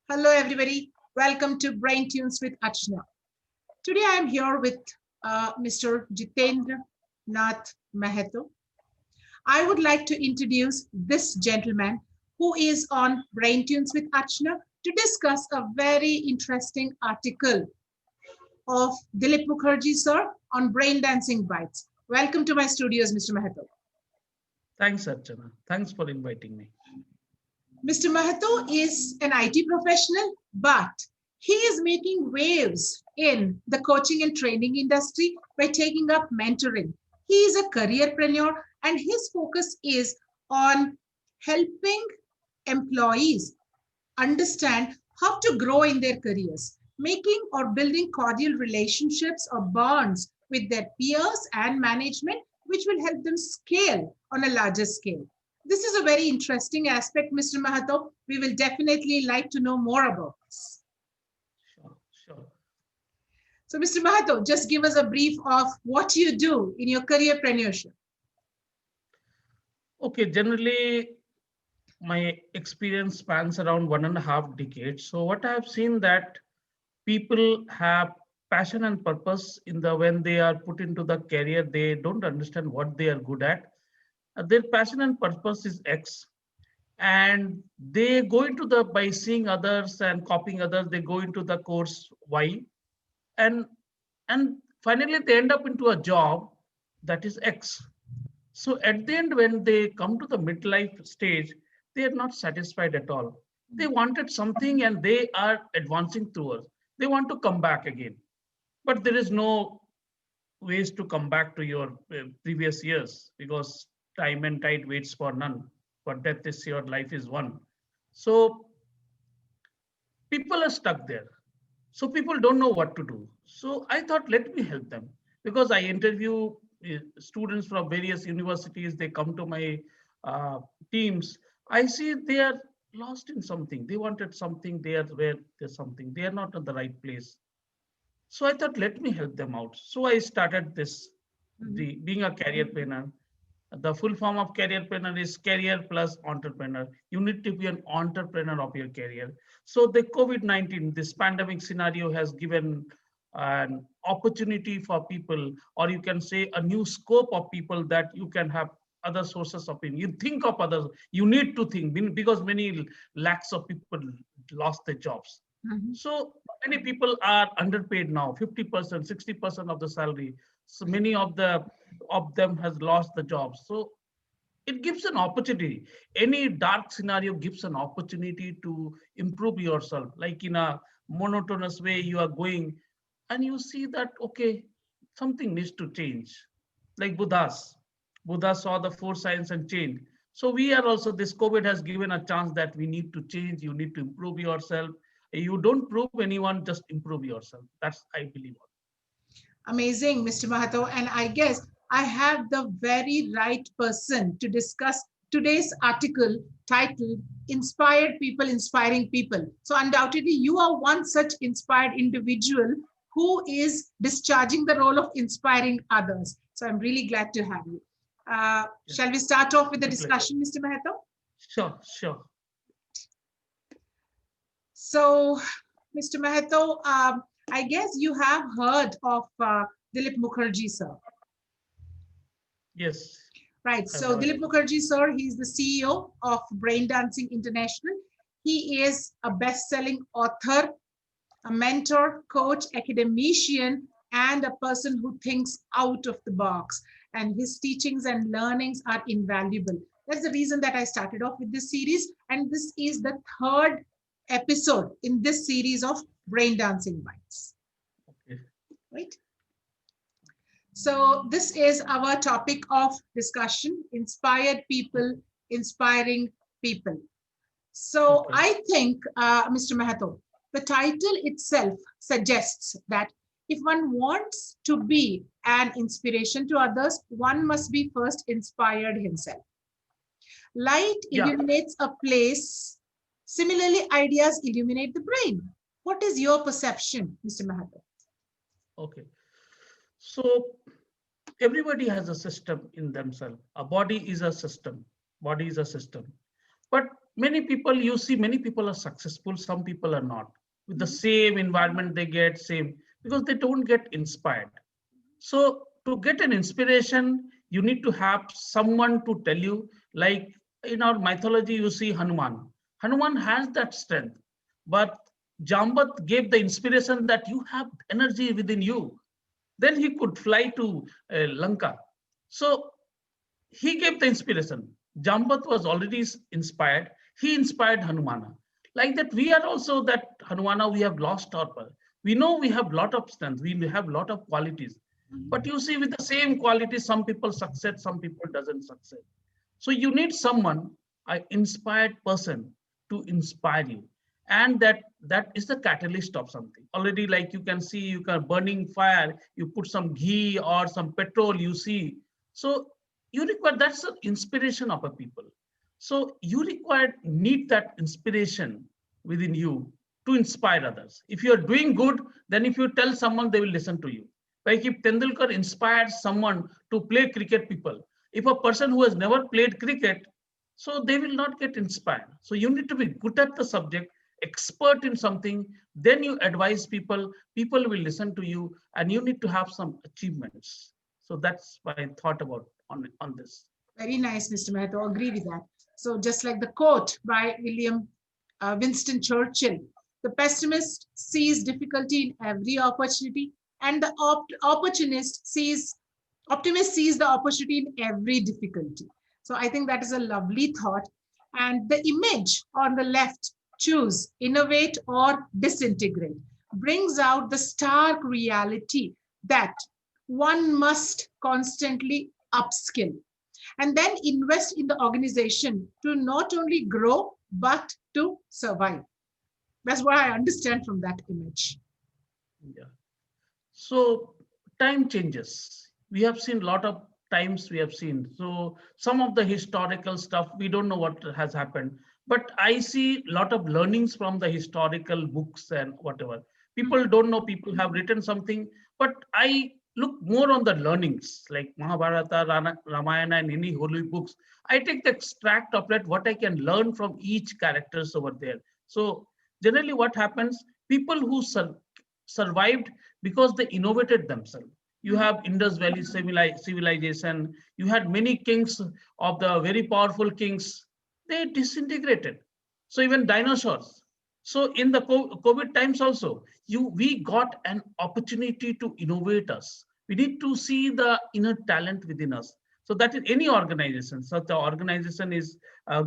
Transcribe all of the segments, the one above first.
Hello, everybody. Welcome to Brain Tunes with Achna. Today, I'm here with Mr. Jitendra Nath Mahato. I would like to introduce this gentleman who is on Brain Tunes with Achna to discuss a very interesting article of Dilip Mukherjee, sir, on brain dancing bites. Welcome to my studios, Mr. Mahato. Thanks, Archana. Thanks for inviting me. Mr. Mahato is an IT professional, but he is making waves in the coaching and training industry by taking up mentoring. He is a careerpreneur and his focus is on helping employees understand how to grow in their careers, making or building cordial relationships or bonds with their peers and management, which will help them scale on a larger scale. This is a very interesting aspect, Mr. Mahato. We will definitely like to know more about this. Sure. So, Mr. Mahato, just give us a brief of what you do in your careerpreneurship. Okay, generally, my experience spans around 1.5 decades. So what I have seen that people have passion and purpose in the when they are put into the career, they don't understand what they are good at. Their passion and purpose is X, and they go into the by seeing others and copying others. They go into the course Y, and and finally they end up into a job that is X. So at the end, when they come to the midlife stage, they are not satisfied at all. They wanted something and they are advancing towards. They want to come back again, but there is no ways to come back to your previous years because time and tide waits for none. For death is your life is one. So people are stuck there. So people don't know what to do. So I thought, let me help them because I interview students from various universities. They come to my uh, teams. I see they are lost in something. They wanted something. They are where there's something. They are not in the right place. So I thought, let me help them out. So I started this, Mhm. the being a career planner. The full form of career planner is career plus entrepreneur. You need to be an entrepreneur of your career. So the COVID-19, this pandemic scenario has given an opportunity for people, or you can say a new scope of people that you can have other sources of income. You think of others. You need to think because many lakhs of people lost their jobs. Mhm. So many people are underpaid now, 50%, 60% of the salary. So many of them has lost the job. So it gives an opportunity. Any dark scenario gives an opportunity to improve yourself. Like in a monotonous way, you are going and you see that, okay, something needs to change. Like Buddhas. Buddha saw the four signs and changed. So we are also, this COVID has given a chance that we need to change. You need to improve yourself. You don't prove anyone, just improve yourself. That's I believe. Amazing, Mr. Mahato. And I guess I have the very right person to discuss today's article titled Inspired People, Inspiring People. So, undoubtedly, you are one such inspired individual who is discharging the role of inspiring others. So, I'm really glad to have you. Yeah, Shall we start off with the my pleasure. discussion, Mr. Mahato? Sure. So, Mr. Mahato, I guess you have heard of Dilip Mukherjee, sir. Yes, Right. I've So heard. Dilip Mukherjee, sir, he's the CEO of Brain Dancing International. He is a best-selling author, a mentor, coach, academician, and a person who thinks out of the box. And his teachings and learnings are invaluable. That's the reason that I started off with this series. And this is the third episode in this series of Brain Dancing Bites. Okay. Right. So, this is our topic of discussion inspired people, inspiring people. So, Okay. I think, Mr. Mahato, the title itself suggests that if one wants to be an inspiration to others, one must be first inspired himself. Light Yeah. illuminates a place. Similarly, ideas illuminate the brain. What is your perception, Mr. Mahato? Okay. So everybody has a system in themselves. A body is a system. Body is a system. But many people, you see, many people are successful, some people are not. With the Mhm. same environment they get, same, because they don't get inspired. So to get an inspiration, you need to have someone to tell you, like in our mythology, you see Hanuman. Hanuman has that strength, but Jambat gave the inspiration that you have energy within you. Then he could fly to Lanka. So he gave the inspiration. Jambat was already inspired. He inspired Hanumana. Like that, we are also that Hanumana, we have lost our power. We know we have lot of strength. We have lot of qualities. But you see, with the same qualities, some people succeed, some people doesn't succeed. So you need someone, an inspired person to inspire you. And that is the catalyst of something. Already, like you can see, you can burning fire, you put some ghee or some petrol, you see. So you require that's the inspiration of a people. So you require need that inspiration within you to inspire others. If you are doing good, then if you tell someone, they will listen to you. Like if Tendulkar inspires someone to play cricket, people, if a person who has never played cricket, so they will not get inspired. So you need to be good at the subject, expert in something, then you advise people, people will listen to you, and you need to have some achievements. So that's what I thought about on this. Very nice, Mr. Mehta. Agree with that. So just like the quote by Winston Churchill, the pessimist sees difficulty in every opportunity, and the optimist sees the opportunity in every difficulty. So I think that is a lovely thought. And the image on the left, choose, innovate or disintegrate, brings out the stark reality that one must constantly upskill and then invest in the organization to not only grow but to survive. That's what I understand from that image. Yeah. So time changes. We have seen a lot of times we have seen. So some of the historical stuff, we don't know what has happened. But I see a lot of learnings from the historical books and whatever. People don't know, people have written something, but I look more on the learnings like Mahabharata, Ramayana, and any holy books. I take the extract of that, what I can learn from each characters over there. So generally what happens, people who survived because they innovated themselves. You have Indus Valley civilization. You had many kings of the very powerful kings. They disintegrated. So even dinosaurs. So in the COVID times also, we got an opportunity to innovate us. We need to see the inner talent within us. So that is any organization. Such an organization is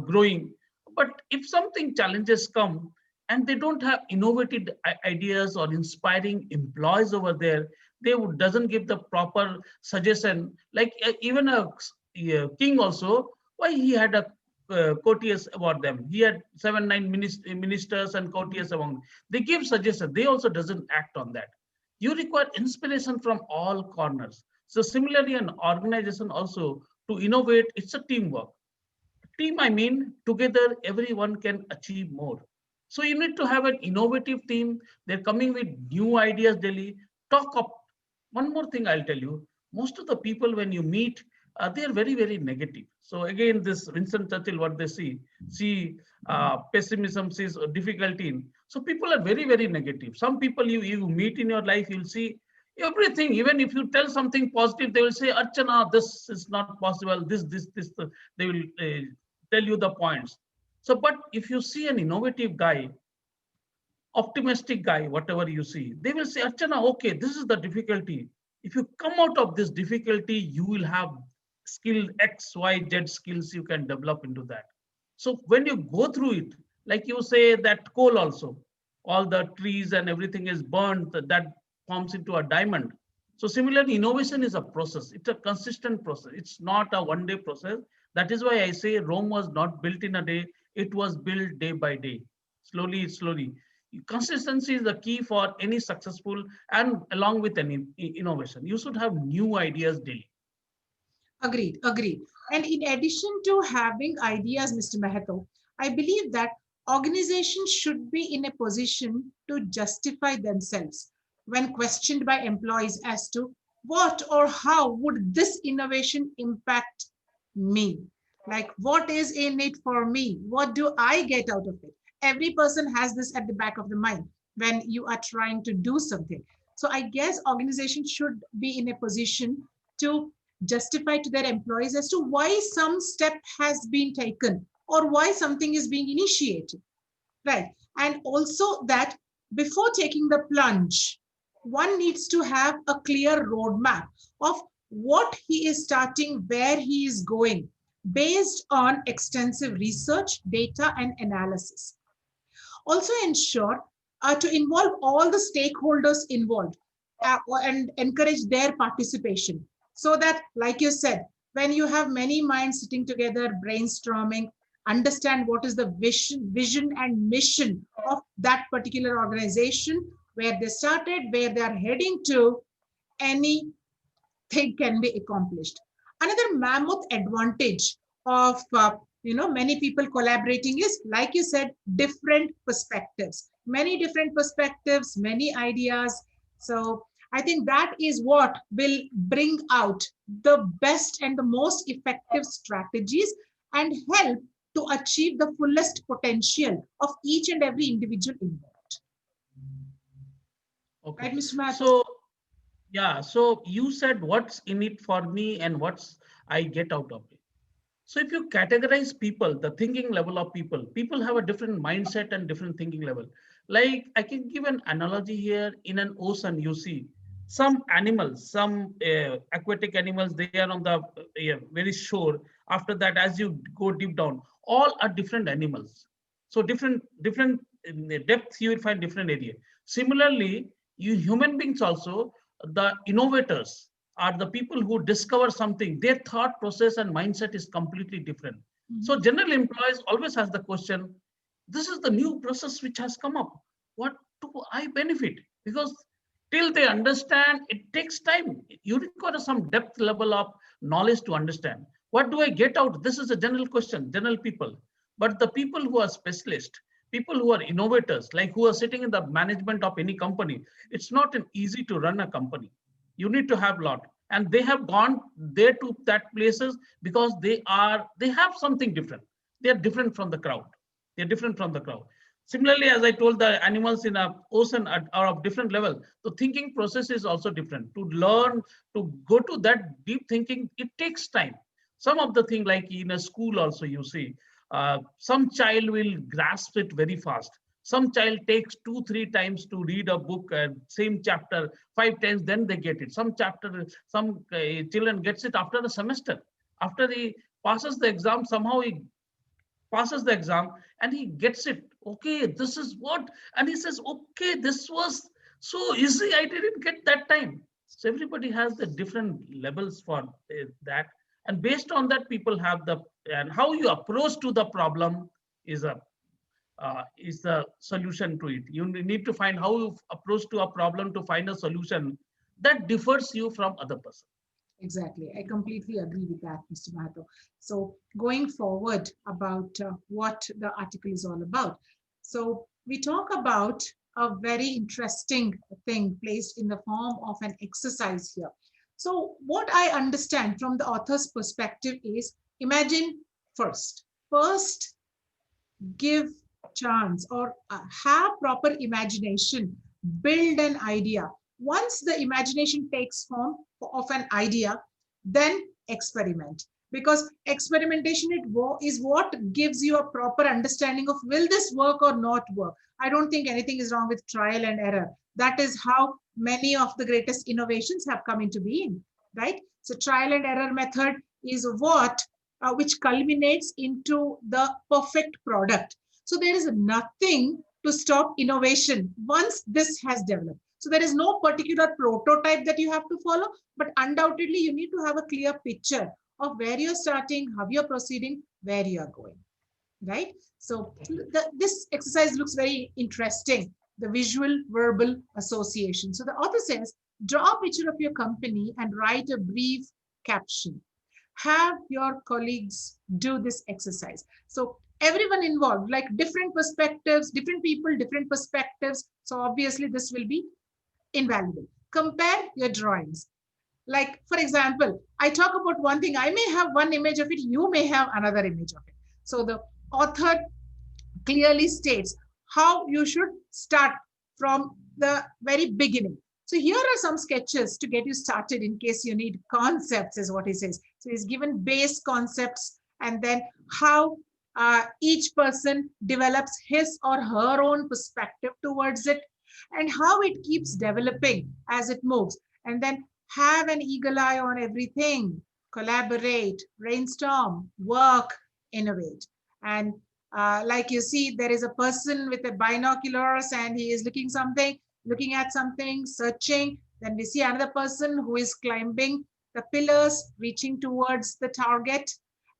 growing. But if something challenges come, and they don't have innovative ideas or inspiring employees over there, they doesn't give the proper suggestion. Like even a king also, why he had a courteous about them. He had 7 9 ministers and courteous among. They give suggestion, they also doesn't act on that. You require inspiration from all corners. So similarly, an organization also, to innovate, it's a teamwork. Team, I mean, together everyone can achieve more. So you need to have an innovative team. They're coming with new ideas daily. Talk up. One more thing I'll tell you, most of the people when you meet, they are very very negative. So again, this Winston Churchill, what they see pessimism, sees difficulty in. So people are very very negative. Some people you meet in your life, you'll see everything. Even if you tell something positive, they will say, Archana, this is not possible, this they will tell you the points. So but if you see an innovative guy, optimistic guy, whatever you see, they will say, Archana, okay, this is the difficulty. If you come out of this difficulty, you will have skill X, Y, Z skills you can develop into that. So when you go through it, like you say that coal also, all the trees and everything is burned, that forms into a diamond. So similarly, innovation is a process. It's a consistent process. It's not a one-day process. That is why I say Rome was not built in a day. It was built day by day, slowly, slowly. Consistency is the key for any successful, and along with any innovation, you should have new ideas daily. Agreed, agreed. And in addition to having ideas, Mr. Mehato, I believe that organizations should be in a position to justify themselves when questioned by employees as to what or how would this innovation impact me. Like, what is in it for me? What do I get out of it? Every person has this at the back of the mind when you are trying to do something. So I guess organizations should be in a position to justify to their employees as to why some step has been taken or why something is being initiated, right? And also that before taking the plunge, one needs to have a clear roadmap of what he is starting, where he is going, based on extensive research, data, and analysis. Also ensure to involve all the stakeholders involved and encourage their participation. So that, like you said, when you have many minds sitting together, brainstorming, understand what is the vision and mission of that particular organization, where they started, where they are heading to, anything can be accomplished. Another mammoth advantage of many people collaborating is, like you said, different perspectives, many different perspectives, many ideas. So I think that is what will bring out the best and the most effective strategies and help to achieve the fullest potential of each and every individual involved. Okay. Right, Mr. Mathur? So yeah, so you said what's in it for me and what's I get out of it. So if you categorize people, the thinking level of people have a different mindset and different thinking level. Like I can give an analogy here. In an ocean, you see some animals, some aquatic animals, they are on the very shore. After that, as you go deep down, all are different animals. So different in the depth you will find different area. Similarly, you human beings also, the innovators are the people who discover something. Their thought process and mindset is completely different. So general employees always has the question, this is the new process which has come up. What do I benefit? Because till they understand, it takes time. You require some depth level of knowledge to understand. What do I get out? This is a general question, general people. But the people who are specialists, people who are innovators, like who are sitting in the management of any company, it's not an easy to run a company. You need to have a lot, and they have gone there to that places because they have something different. They are different from the crowd. They're different from the crowd. Similarly, as I told, the animals in a ocean are of different level. The thinking process is also different. To learn, to go to that deep thinking, it takes time. Some of the thing, like in a school also, you see some child will grasp it very fast. Some child takes 2 3 times to read a book, same chapter 5 times, then they get it. Some chapter, some children gets it after a semester. After he passes the exam, somehow he passes the exam and he gets it. Okay, this is what, and he says, okay, this was so easy. I didn't get that time. So everybody has the different levels for that, and based on that, people have the, and how you approach to the problem is a is the solution to it. You need to find how you approach to a problem to find a solution that differs you from other person. Exactly. I completely agree with that, Mr. Mahato. So going forward about what the article is all about. So we talk about a very interesting thing placed in the form of an exercise here. So what I understand from the author's perspective is, imagine first give chance or have proper imagination, build an idea. Once the imagination takes form of an idea, then experiment, because experimentation is what gives you a proper understanding of will this work or not work. I don't think anything is wrong with trial and error. That is how many of the greatest innovations have come into being, right? So trial and error method is what which culminates into the perfect product. So there is nothing to stop innovation once this has developed. So there is no particular prototype that you have to follow, but undoubtedly you need to have a clear picture of where you're starting, how you're proceeding, where you're going, right? So this exercise looks very interesting, the visual verbal association. So the author says, draw a picture of your company and write a brief caption. Have your colleagues do this exercise. So everyone involved, like different perspectives, different people, different perspectives. So obviously this will be invaluable. Compare your drawings. Like, for example, I talk about one thing, I may have one image of it, you may have another image of it. So the author clearly states how you should start from the very beginning. So here are some sketches to get you started in case you need concepts, is what he says. So he's given base concepts, and then how each person develops his or her own perspective towards it, and how it keeps developing as it moves. And then have an eagle eye on everything, collaborate, brainstorm, work, innovate. And like you see, there is a person with a binoculars and he is looking at something, searching. Then we see another person who is climbing the pillars, reaching towards the target.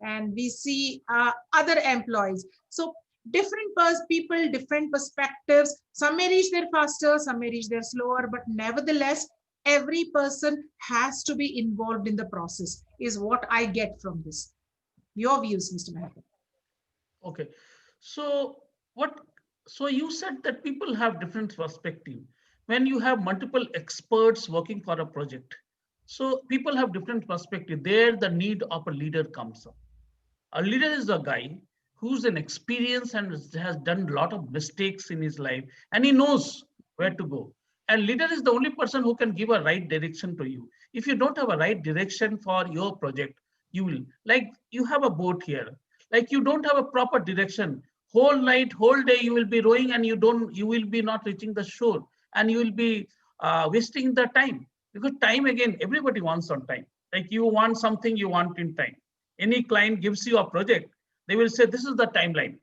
And we see other employees. So different people, different perspectives. Some may reach there faster, some may reach there slower, but nevertheless, every person has to be involved in the process, is what I get from this. Your views, Mr. Mehta. Okay. So what, so you said that people have different perspective. When you have multiple experts working for a project, so people have different perspective. There the need of a leader comes up. A leader is a guy who's an experience and has done a lot of mistakes in his life and he knows where to go. And leader is the only person who can give a right direction to you. If you don't have a right direction for your project, you will, like you have a boat here, like you don't have a proper direction. Whole night, whole day you will be rowing and you will be not reaching the shore and you will be wasting the time, because time again, everybody wants on time. Like you want something, you want in time. Any client gives you a project, they will say, this is the timeline.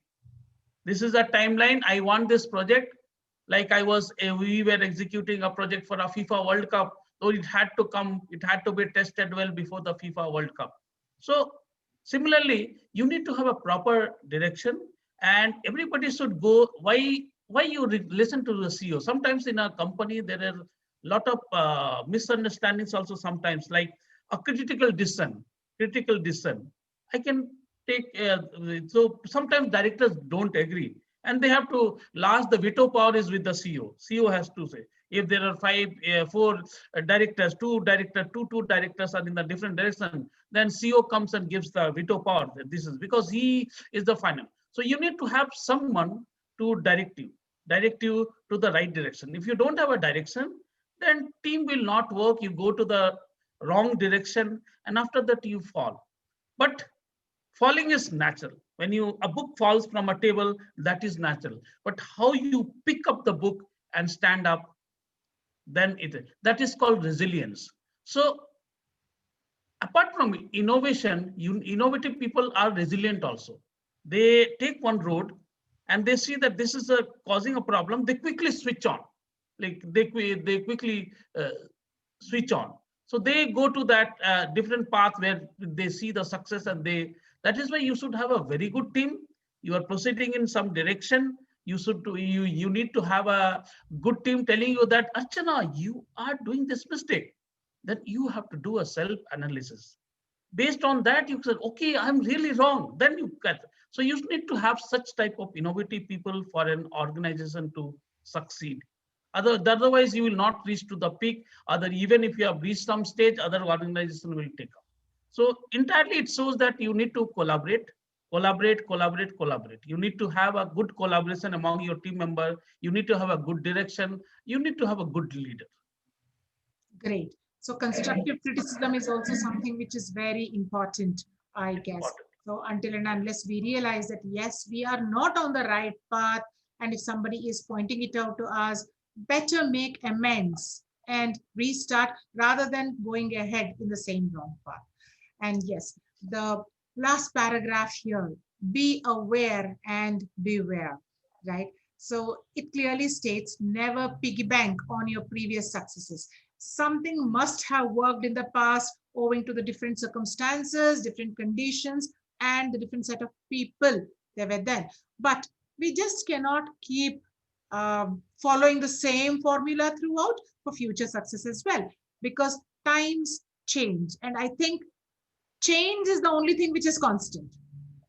This is the timeline. I want this project. Like we were executing a project for a FIFA World Cup. So it had to be tested well before the FIFA World Cup. So similarly, you need to have a proper direction and everybody should go. Why you listen to the CEO? Sometimes in a company, there are a lot of misunderstandings also sometimes, like a critical decision. I can take, so sometimes directors don't agree and they have to, last the veto power is with the CEO. CEO has to say, if there are four directors, two directors are in the different direction, then CEO comes and gives the veto power. This is because he is the final. So you need to have someone to direct you to the right direction. If you don't have a direction, then team will not work. You go to the wrong direction and after that you fall. But falling is natural. When a book falls from a table, that is natural. But how you pick up the book and stand up, then that is called resilience. So apart from innovation, innovative people are resilient also. They take one road and they see that this is causing a problem. They quickly switch on. Like they quickly switch on. So they go to that different path where they see the success and that is why you should have a very good team. You are proceeding in some direction. You need to have a good team telling you that, Archana, you are doing this mistake. Then you have to do a self-analysis. Based on that, you said, okay, I'm really wrong. Then you get, so you need to have such type of innovative people for an organization to succeed. Otherwise, you will not reach to the peak. Even if you have reached some stage, other organization will take up. So entirely, it shows that you need to collaborate. You need to have a good collaboration among your team member. You need to have a good direction. You need to have a good leader. Great. So constructive criticism is also something which is very important, I guess. So until and unless we realize that, yes, we are not on the right path, and if somebody is pointing it out to us, better make amends and restart rather than going ahead in the same wrong path. And yes, the last paragraph here, be aware and beware, right? So it clearly states, never piggy bank on your previous successes. Something must have worked in the past owing to the different circumstances, different conditions, and the different set of people they were then. But we just cannot keep following the same formula throughout for future success as well, because times change. And I think change is the only thing which is constant.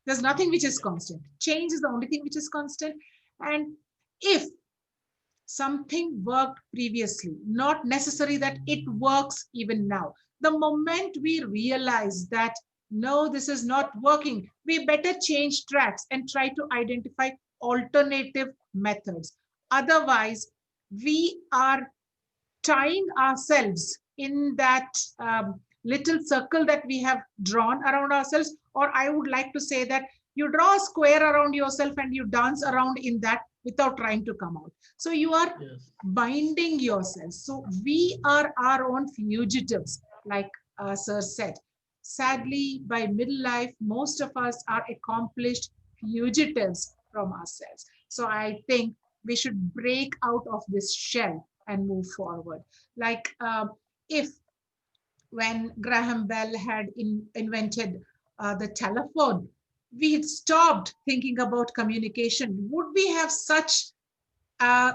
There's nothing which is constant. Change is the only thing which is constant. And if something worked previously, not necessary that it works even now. The moment we realize that no, this is not working, we better change tracks and try to identify alternative methods. Otherwise, we are tying ourselves in that little circle that we have drawn around ourselves. Or I would like to say that you draw a square around yourself and you dance around in that without trying to come out. So you are Yes. binding yourself. So we are our own fugitives, like Sir said. Sadly, by middle life, most of us are accomplished fugitives from ourselves. So I think we should break out of this shell and move forward. Like if when Graham Bell had invented the telephone, we had stopped thinking about communication. Would we have such uh,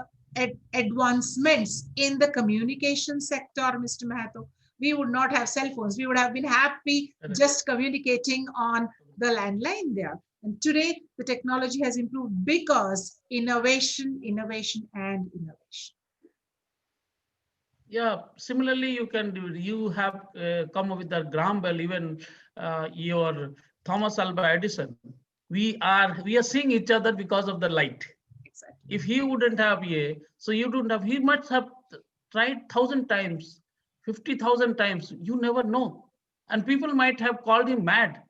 advancements in the communication sector, Mr. Mahato? We would not have cell phones. We would have been happy Correct. just communicating on the landline there. And today, the technology has improved because innovation, innovation, and innovation. Yeah, similarly, you can do. You have come up with the Graham Bell, even your Thomas Alva Edison. We are seeing each other because of the light. Exactly. If he wouldn't have so you don't have. He must have tried 1,000 times, 50,000 times. You never know, and people might have called him mad,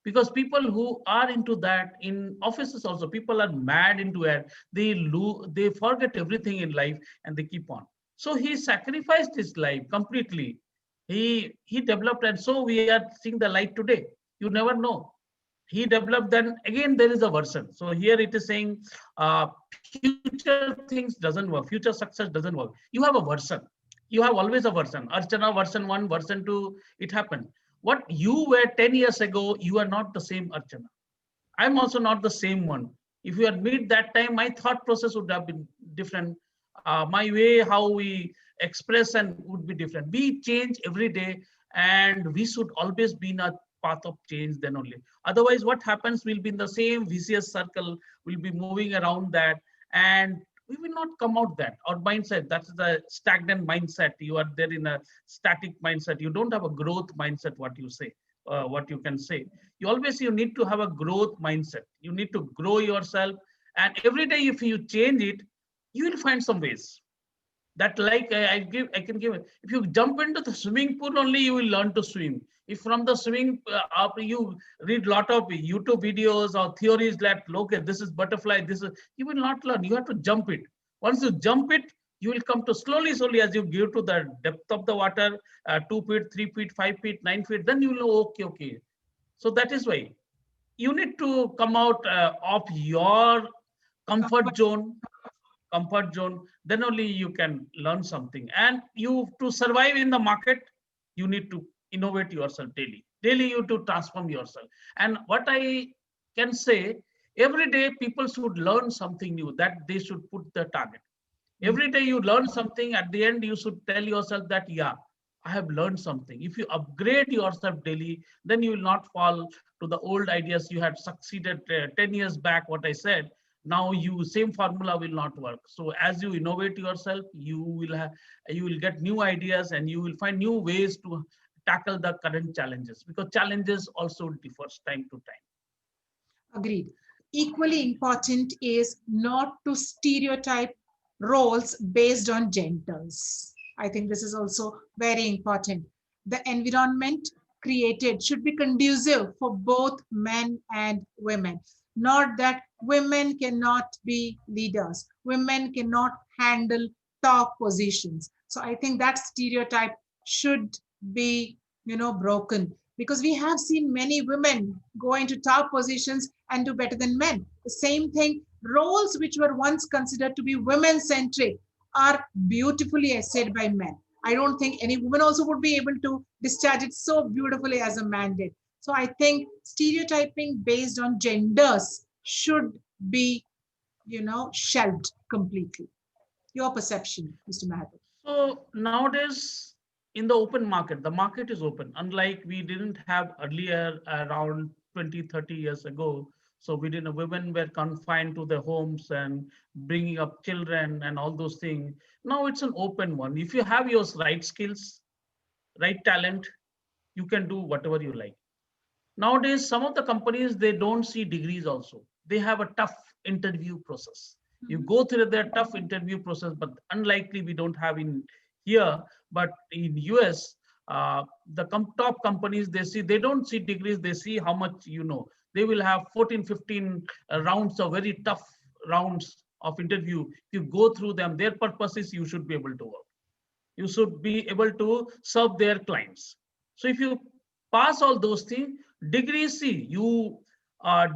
because people who are into that in offices also, people are mad into it. They forget everything in life and they keep on. So he sacrificed his life completely. He developed, and so we are seeing the light today. You never know. He developed, then again there is a version. So here it is saying future things doesn't work, future success doesn't work. You have a version, you have always a version. Archana version 1, version 2, it happened. What you were 10 years ago, you are not the same Archana. I'm also not the same one. If you had met that time, my thought process would have been different. My way, how we express and would be different. We change every day, and we should always be in a path of change then only. Otherwise, what happens, we'll be in the same vicious circle, we'll be moving around that, and we will not come out that. Our mindset, that's the stagnant mindset. You are there in a static mindset. You don't have a growth mindset, what you say, what you can say. You need to have a growth mindset. You need to grow yourself, and every day if you change it, you will find some ways. That, like I can give it. If you jump into the swimming pool only, you will learn to swim. If from the swimming up you read lot of YouTube videos or theories that, okay, this is butterfly, this is, you will not learn. You have to jump it. Once you jump it, you will come to slowly as you give to the depth of the water, 2 feet, 3 feet, 5 feet, 9 feet, then you will know, okay. So that is why you need to come out of your comfort zone, then only you can learn something. And you, to survive in the market, you need to innovate yourself daily. You to transform yourself. And what I can say, every day people should learn something new, that they should put the target. Every day you learn something, at the end you should tell yourself that, yeah, I have learned something. If you upgrade yourself daily, then you will not fall to the old ideas you had succeeded 10 years back, what I said. Now you, same formula will not work. So as you innovate yourself, you will get new ideas, and you will find new ways to tackle the current challenges, because challenges also differs time to time. Agreed. Equally important is not to stereotype roles based on genders. I think this is also very important. The environment created should be conducive for both men and women. Not that women cannot be leaders, women cannot handle top positions. So I think that stereotype should be, broken, because we have seen many women go into top positions and do better than men. The same thing, roles which were once considered to be women centric are beautifully essayed by men. I don't think any woman also would be able to discharge it so beautifully as a man did. So I think stereotyping based on genders should be, shelved completely. Your perception, Mr. Mahathir. So nowadays, in the open market, the market is open. Unlike we didn't have earlier, around 20, 30 years ago, So within women were confined to their homes and bringing up children and all those things. Now it's an open one. If you have your right skills, right talent, you can do whatever you like. Nowadays, some of the companies, they don't see degrees also. They have a tough interview process. You go through their tough interview process, but unlikely we don't have in here. But in US, the top companies, they don't see degrees, they see how much you know. They will have 14, 15 rounds of very tough rounds of interview. If you go through them, their purpose is you should be able to work. You should be able to serve their clients. So if you pass all those things, degrees, see, you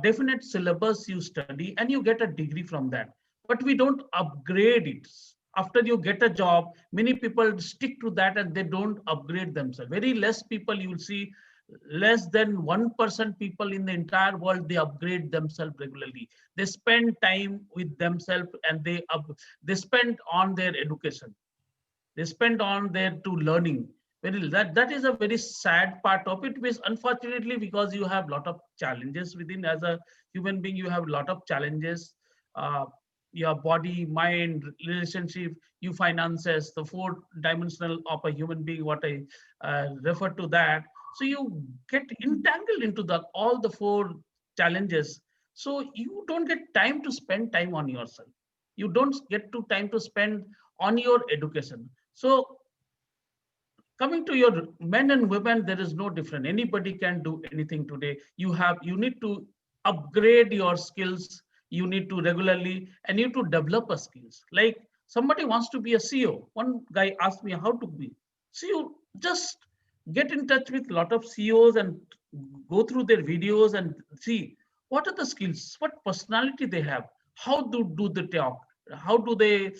definite syllabus you study and you get a degree from that. But we don't upgrade it. After you get a job, many people stick to that and they don't upgrade themselves. Very less people you will see, less than 1% people in the entire world, they upgrade themselves regularly. They spend time with themselves and they spend on their education. They spend on their to learning. That is a very sad part of it, which unfortunately, because you have a lot of challenges within as a human being, you have a lot of challenges. uh, your body, mind, relationship, you finances, the four dimensional of a human being, what I refer to that. So you get entangled into the all the four challenges. So you don't get time to spend time on yourself. You don't get to time to spend on your education. So coming to your men and women, there is no different. Anybody can do anything today. You need to upgrade your skills. You need to regularly, and you need to develop a skills. Like somebody wants to be a CEO. One guy asked me how to be CEO. Just get in touch with a lot of CEOs and go through their videos and see what are the skills, what personality they have, how do they talk, how do they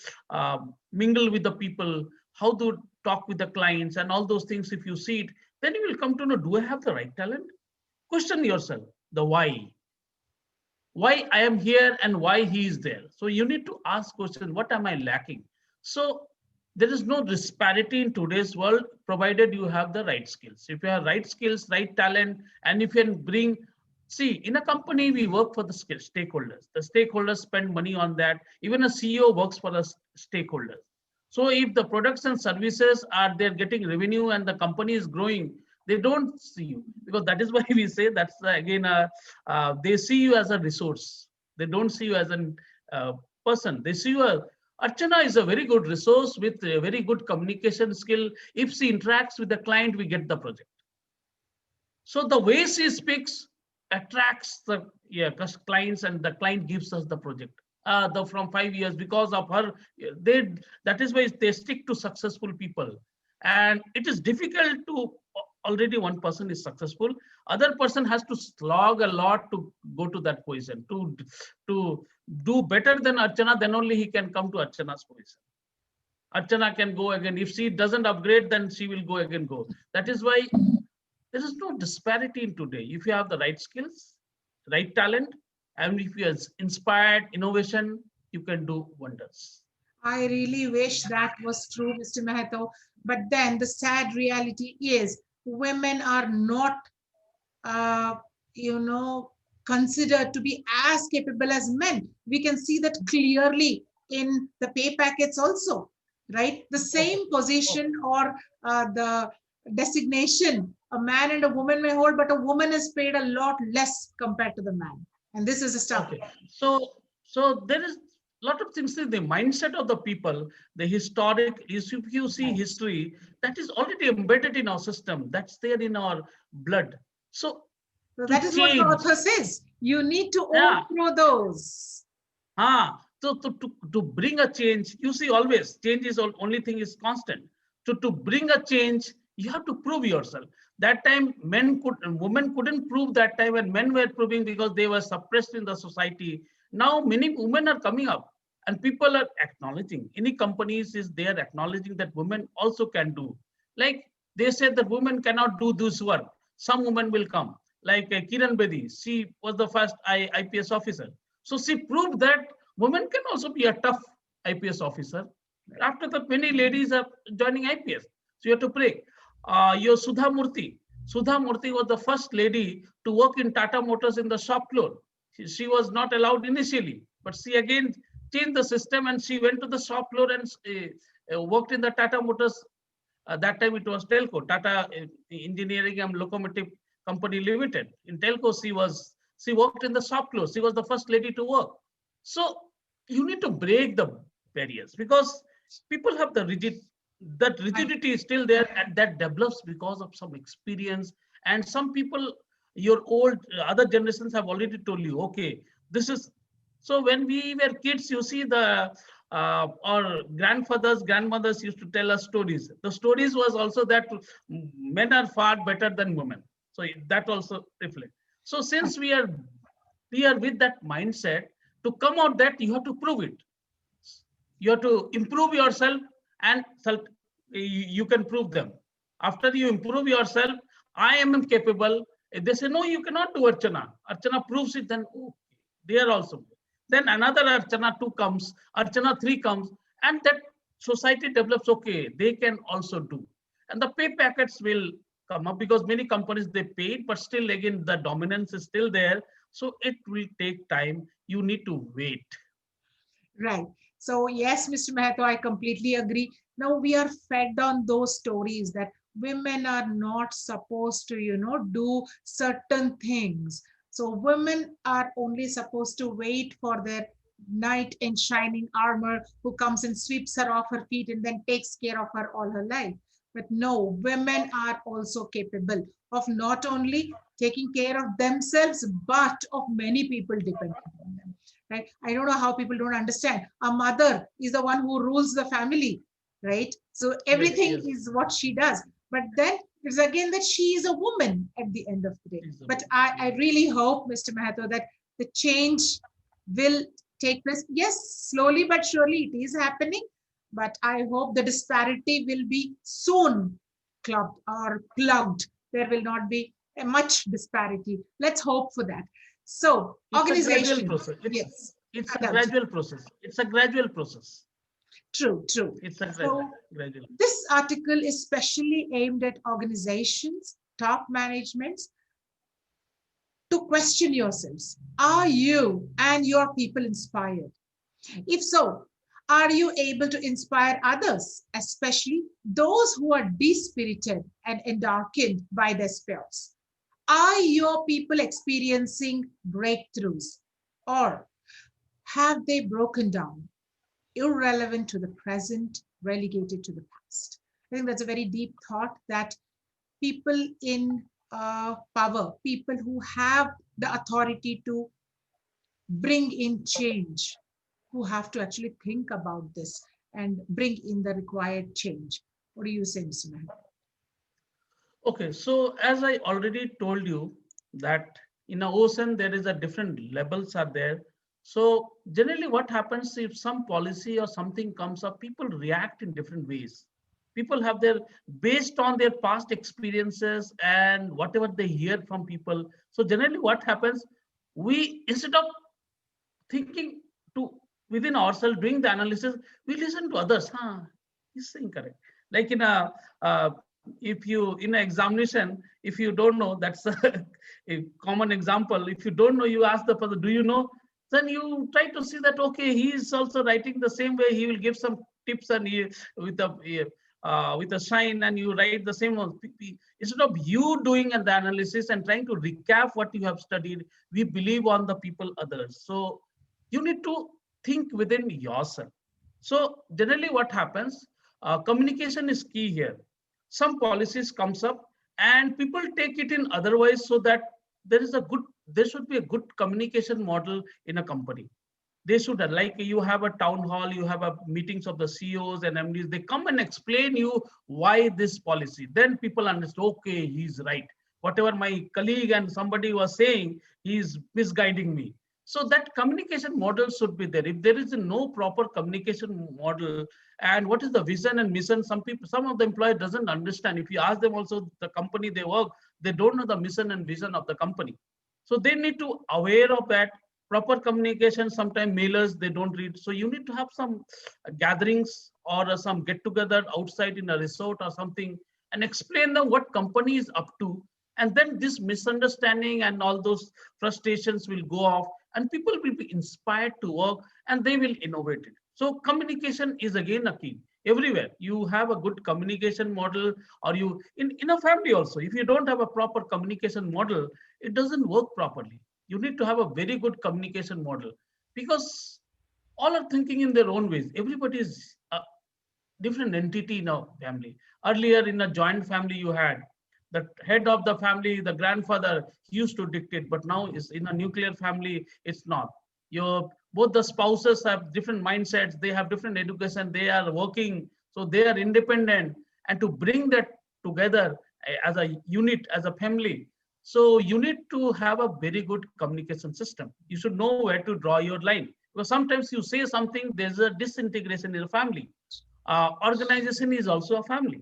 mingle with the people, how do talk with the clients and all those things. If you see it, then you will come to know, do I have the right talent? Question yourself the why I am here and why he is there. So you need to ask questions, what am I lacking? So there is no disparity in today's world, provided you have the right skills. If you have right skills, right talent, and if you can bring, see, in a company, we work for the stakeholders. The stakeholders spend money on that. Even a CEO works for the stakeholders. So if the products and services are they're getting revenue and the company is growing, they don't see you, because that is why we say that's again they see you as a resource. They don't see you as a person. They see you as Archana is a very good resource with a very good communication skill. If she interacts with the client, we get the project. So the way she speaks attracts the clients, and the client gives us the project. From 5 years, because of her, that is why they stick to successful people. And it is difficult to already one person is successful. Other person has to slog a lot to go to that position. To do better than Archana, then only he can come to Archana's position. Archana can go again. If she doesn't upgrade, then she will go again. That is why there is no disparity in today. If you have the right skills, right talent, and if you are inspired, innovation, you can do wonders. I really wish that was true, Mr. Mahato. But then the sad reality is women are not, uh, considered to be as capable as men. We can see that clearly in the pay packets also, right? The same position or the designation a man and a woman may hold, but a woman is paid a lot less compared to the man. And this is a stuff. Okay. So there is a lot of things in the mindset of the people, the historic, if you see history, that is already embedded in our system. That's there in our blood. So that is what the author says. You need to overthrow those. So to bring a change, you see, always change is only thing is constant. To bring a change, you have to prove yourself. That time women couldn't prove that time, and men were proving because they were suppressed in the society. Now many women are coming up and people are acknowledging. Any companies is there acknowledging that women also can do. Like they said that women cannot do this work. Some women will come. Like Kiran Bedi, she was the first IPS officer. So she proved that women can also be a tough IPS officer. After that, many ladies are joining IPS. So you have to pray. Your Sudha Murthy. Sudha Murthy was the first lady to work in Tata Motors in the shop floor. She was not allowed initially, but she again changed the system and she went to the shop floor and worked in the Tata Motors. That time it was Telco, Tata Engineering and Locomotive Company Limited. In Telco, she worked in the shop floor. She was the first lady to work. So you need to break the barriers because people have the that rigidity is still there, and that develops because of some experience. And some people, your old other generations have already told you, okay, this is. So when we were kids, you see our grandfathers, grandmothers used to tell us stories. The stories was also that men are far better than women. So that also reflects. So since we are with that mindset, to come out that you have to prove it. You have to improve yourself and you can prove them. After you improve yourself, I am capable. If they say, no, you cannot do Archana. Archana proves it, then okay, they are also. Then another Archana 2 comes, Archana 3 comes, and that society develops, okay, they can also do. And the pay packets will come up because many companies, they paid, but still again, the dominance is still there. So it will take time. You need to wait. Right. So yes, Mr. Mehta, I completely agree. Now we are fed on those stories that women are not supposed to, do certain things. So women are only supposed to wait for their knight in shining armor who comes and sweeps her off her feet and then takes care of her all her life. But no, women are also capable of not only taking care of themselves, but of many people depending on them. Right? I don't know how people don't understand. A mother is the one who rules the family, right? So Yes, everything yes. is what she does. But then it's again that she is a woman at the end of the day. But I really hope, Mr. Mahato, that the change will take place. Yes, slowly but surely it is happening. But I hope the disparity will be soon clubbed or plugged. There will not be a much disparity. Let's hope for that. So, It's a gradual organization, process. yes, It's a adult, gradual process. It's a gradual process. true, true. It's a So, gradual. this article is specially aimed at organizations, top managements, to question yourselves. Are you and your people inspired? If so, are you able to inspire others, especially those who are dispirited and darkened by their spirits? Are your people experiencing breakthroughs, or have they broken down, irrelevant to the present, relegated to the past? I think that's a very deep thought that people in power, people who have the authority to bring in change, who have to actually think about this and bring in the required change. What do you say, Mr. Mahan? Okay, so as I already told you that in a ocean there is a different levels are there. So generally what happens if some policy or something comes up, people react in different ways. People have their, based on their past experiences and whatever they hear from people. So generally what happens, we instead of thinking to within ourselves, doing the analysis, we listen to others. Huh, he's saying correct. Like in if you in an examination, if you don't know, that's a common example. If you don't know, you ask the person, do you know? Then you try to see that okay, he is also writing the same way. He will give some tips and with a sign, and you write the same one. Instead of you doing the analysis and trying to recap what you have studied, we believe on the people others. So you need to think within yourself. So generally what happens, communication is key here. Some policies comes up and people take it in otherwise, so that there should be a good communication model in a company. They should, like you have a town hall, you have a meetings of the CEOs and MDs, they come and explain you why this policy. Then people understand, okay, he's right. Whatever my colleague and somebody was saying, he's misguiding me. So that communication model should be there. If there is no proper communication model, and what is the vision and mission, some of the employees doesn't understand. If you ask them also, the company they work, they don't know the mission and vision of the company. So they need to aware of that. Proper communication, sometimes mailers they don't read. So you need to have some gatherings or some get together outside in a resort or something, and explain them what company is up to. And then this misunderstanding and all those frustrations will go off, and people will be inspired to work and they will innovate it. So communication is again a key. Everywhere you have a good communication model, or you in a family also, if you don't have a proper communication model, it doesn't work properly. You need to have a very good communication model, because all are thinking in their own ways. Everybody is a different entity in a family. Earlier in a joint family, you had the head of the family, the grandfather used to dictate, but now is in a nuclear family, it's not. Your both the spouses have different mindsets, they have different education, they are working, so they are independent, and to bring that together as a unit, as a family. So you need to have a very good communication system. You should know where to draw your line. Because sometimes you say something, there's a disintegration in the family. Organization is also a family.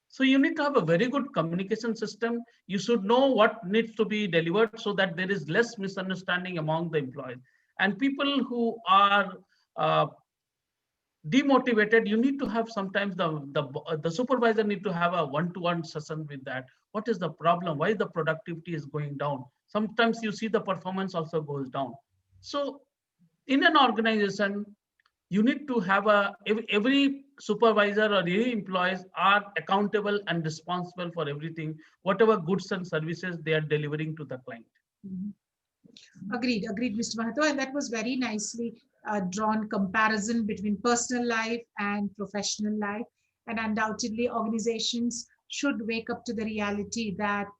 So you need to have a very good communication system. You should know what needs to be delivered so that there is less misunderstanding among the employees. And people who are uh, demotivated, you need to have sometimes the supervisor need to have a one-to-one session with that. What is the problem? Why the productivity is going down? Sometimes you see the performance also goes down. So in an organization, you need to have every supervisor or every employees are accountable and responsible for everything, whatever goods and services they are delivering to the client. Mhm. Agreed, Mr. Mahato. And that was very nicely drawn comparison between personal life and professional life. And undoubtedly, organizations should wake up to the reality that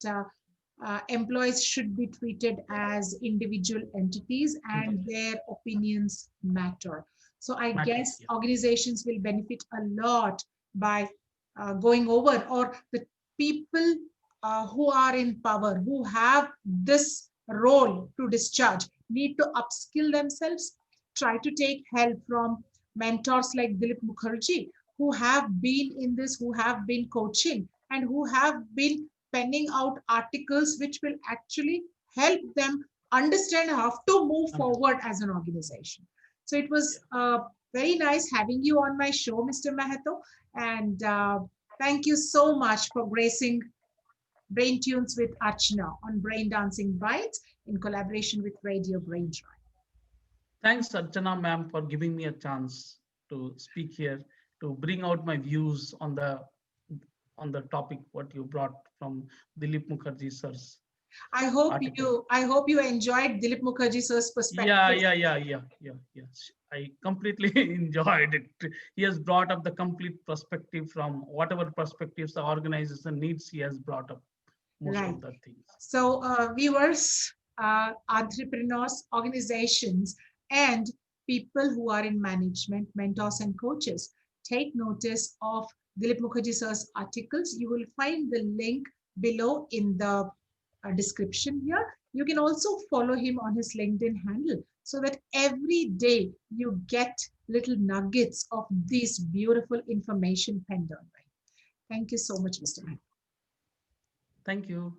employees should be treated as individual entities and their opinions matter. So I guess Yeah. organizations will benefit a lot by going over, or the people who are in power, who have this role to discharge, need to upskill themselves, try to take help from mentors like Dilip Mukherjee, who have been in this, who have been coaching, and who have been penning out articles which will actually help them understand how to move forward as an organization. So it was very nice having you on my show, Mr. Mahato, and thank you so much for gracing Brain Tunes with Archana on Brain Dancing Bites in collaboration with Radio Brain Drive. Thanks, Archana ma'am, for giving me a chance to speak here, to bring out my views on the topic what you brought from Dilip Mukherjee sir's article. I hope you enjoyed Dilip Mukherjee sir's perspective. Yes. I completely enjoyed it. He has brought up the complete perspective from whatever perspectives the organization needs. He has brought up most Right. of the things. So, viewers, entrepreneurs, organizations, and people who are in management, mentors, and coaches, take notice of Dilip Mukherjee sir's articles. You will find the link below in the description here. You can also follow him on his LinkedIn handle so that every day you get little nuggets of this beautiful information penned on. Thank you so much, Mr. Man. Thank you.